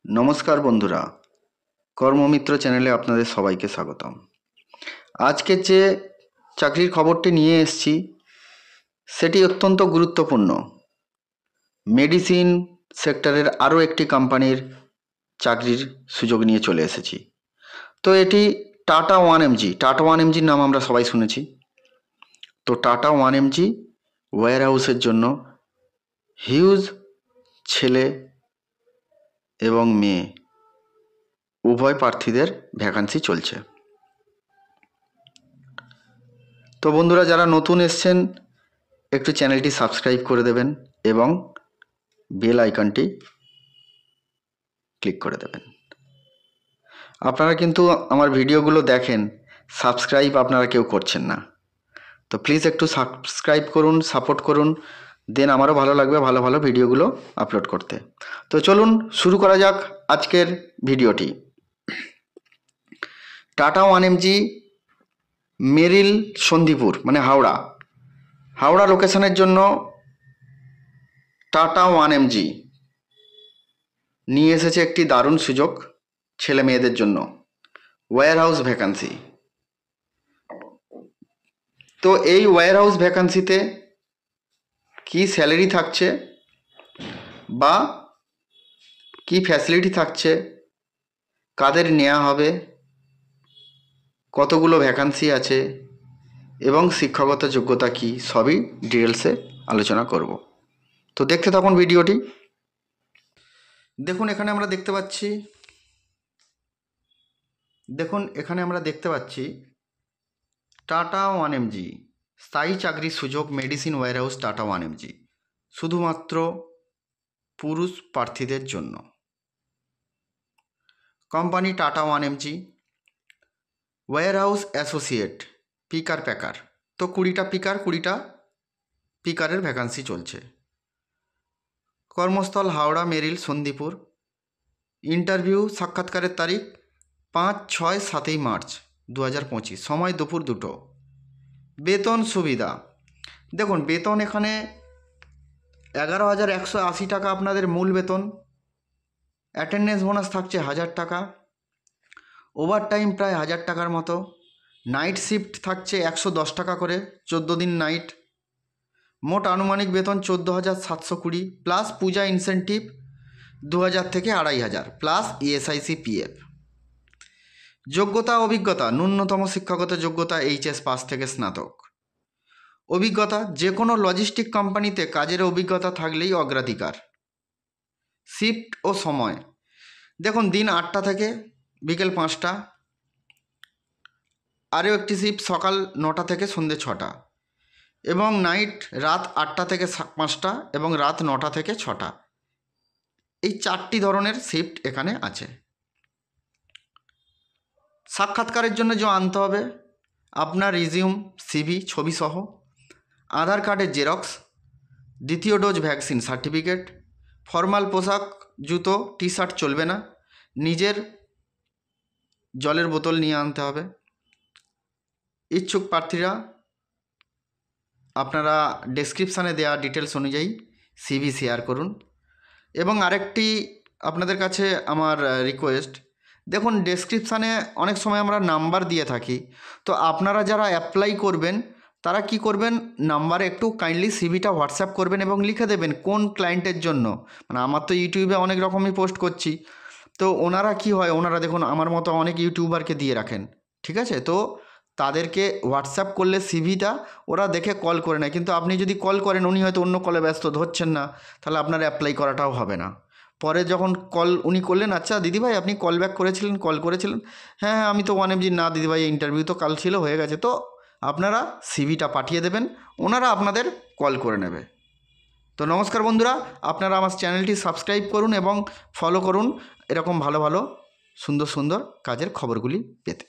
নমস্কার বন্ধুরা, কর্মমিত্র চ্যানেলে আপনাদের সবাইকে স্বাগতম। আজকে যে চাকরির খবরটি নিয়ে এসেছি সেটি অত্যন্ত গুরুত্বপূর্ণ। মেডিসিন সেক্টরের আরও একটি কোম্পানির চাকরির সুযোগ নিয়ে চলে এসেছি। তো এটি টাটা 1mg। টাটা 1mgর নাম আমরা সবাই শুনেছি। তো টাটা 1mg ওয়্যার হাউসের জন্য হিউজ ছেলে এবং মেয়ে উভয় প্রার্থীদের ভ্যাকান্সি চলছে। তো বন্ধুরা, যারা নতুন এসছেন একটু চ্যানেলটি সাবস্ক্রাইব করে দেবেন এবং বেল আইকনটি ক্লিক করে দেবেন। আপনারা কিন্তু আমার ভিডিওগুলো দেখেন, সাবস্ক্রাইব আপনারা কেউ করছেন না। তো প্লিজ একটু সাবস্ক্রাইব করুন, সাপোর্ট করুন, দেন আমারও ভালো লাগবে ভালো ভালো ভিডিওগুলো আপলোড করতে। তো চলুন শুরু করা যাক আজকের ভিডিওটি। টাটা 1mg মেরিল সন্দীপুর মানে হাওড়া লোকেশনের জন্য টাটা 1mg নিয়ে এসেছে একটি দারুণ সুযোগ ছেলে মেয়েদের জন্য, ওয়্যার হাউস ভ্যাকান্সি। তো এই ওয়্যার হাউস ভ্যাকান্সিতে কী স্যালারি থাকছে বা কী ফ্যাসিলিটি থাকছে, কাদের নেওয়া হবে, কতগুলো ভ্যাকান্সি আছে এবং শিক্ষাগত যোগ্যতা কী, সবই ডিটেলসে আলোচনা করব। তো দেখতে থাকুন ভিডিওটি। দেখুন এখানে আমরা দেখতে পাচ্ছি টাটা 1mg স্থায়ী চাকরির সুযোগ medicine wire house tata 1mg শুধুমাত্র পুরুষ প্রার্থীদের জন্য। Company Tata 1mg warehouse associate picker packer. তো 20টা পিকারের ভ্যাকান্সি চলছে। কর্মস্থল হাওড়া মেরিল সন্দীপুর। ইন্টারভিউ সাক্ষাৎকারের তারিখ 5, 6, 7 মার্চ 2025, সময় দুপুর 2টো। বেতন সুবিধা দেখুন, বেতন এখানে 11,180 টাকা আপনাদের মূল বেতন। অ্যাটেন্ডেন্স বোনাস থাকছে 1000 টাকা, ওভারটাইম প্রায় 1000 টাকার মতো। নাইট শিফট থাকছে 110 টাকা করে, 14 দিন নাইট। মোট আনুমানিক বেতন 14,720 প্লাস পূজা ইনসেন্টিভ 2000 থেকে 2500 প্লাস ইএসআইসি পিএফ। যোগ্যতা অভিজ্ঞতা ন্যূনতম শিক্ষাগত যোগ্যতা এইচএস পাস থেকে স্নাতক। অভিজ্ঞতা যে কোনো লজিস্টিক কোম্পানিতে কাজের অভিজ্ঞতা থাকলেই অগ্রাধিকার। শিফট ও সময় দেখুন, দিন 8টা থেকে বিকেল 5টা, আরও একটি শিফট সকাল 9টা থেকে সন্ধ্যে 6টা, এবং নাইট রাত 8টা থেকে 5টা এবং রাত 9টা থেকে 6টা। এই 4টি ধরনের শিফট এখানে আছে। সাক্ষাৎকারের জন্য যে আনতে হবে আপনার রিজিউম, সিভি, ছবি সহ, আধার কার্ডের জেরক্স, দ্বিতীয় ডোজ ভ্যাকসিন সার্টিফিকেট, ফর্মাল পোশাক, জুতো, টি শার্ট চলবে না, নিজের জলের বোতল নিয়ে আনতে হবে। ইচ্ছুক প্রার্থীরা আপনারা ডেসক্রিপশানে দেওয়া ডিটেলস অনুযায়ী সিভি শেয়ার করুন। এবং আরেকটি আপনাদের কাছে আমার রিকোয়েস্ট, দেখুন ডেসক্রিপশানে অনেক সময় আমরা নাম্বার দিয়ে থাকি। তো আপনারা যারা অ্যাপ্লাই করবেন তারা কি করবেন, নাম্বারে একটু কাইন্ডলি সিভিটা হোয়াটসঅ্যাপ করবেন এবং লিখে দেবেন কোন ক্লায়েন্টের জন্য। মানে আমার তো ইউটিউবে অনেক রকমই পোস্ট করছি, তো ওনারা কি হয়, ওনারা দেখুন আমার মতো অনেক ইউটিউবারকে দিয়ে রাখেন, ঠিক আছে? তো তাদেরকে হোয়াটসঅ্যাপ করলে সিভিটা ওরা দেখে কল করে নেয়, কিন্তু আপনি যদি কল করেন উনি হয়তো অন্য কলে ব্যস্ত, ধরছেন না, তাহলে আপনার অ্যাপ্লাই করাটাও হবে না। পরে যখন কল উনি করলেন, আচ্ছা দিদিভাই আপনি কল করেছিলেন, হ্যাঁ আমি তো 1mg, না দিদিভাই ইন্টারভিউ তো কাল ছিল, হয়ে গেছে। তো আপনারা সিভিটা পাঠিয়ে দেবেন, ওনারা আপনাদের কল করে নেবে। তো নমস্কার বন্ধুরা, আপনারা আমার চ্যানেলটি সাবস্ক্রাইব করুন এবং ফলো করুন এরকম ভালো ভালো সুন্দর সুন্দর কাজের খবরগুলি পেতে।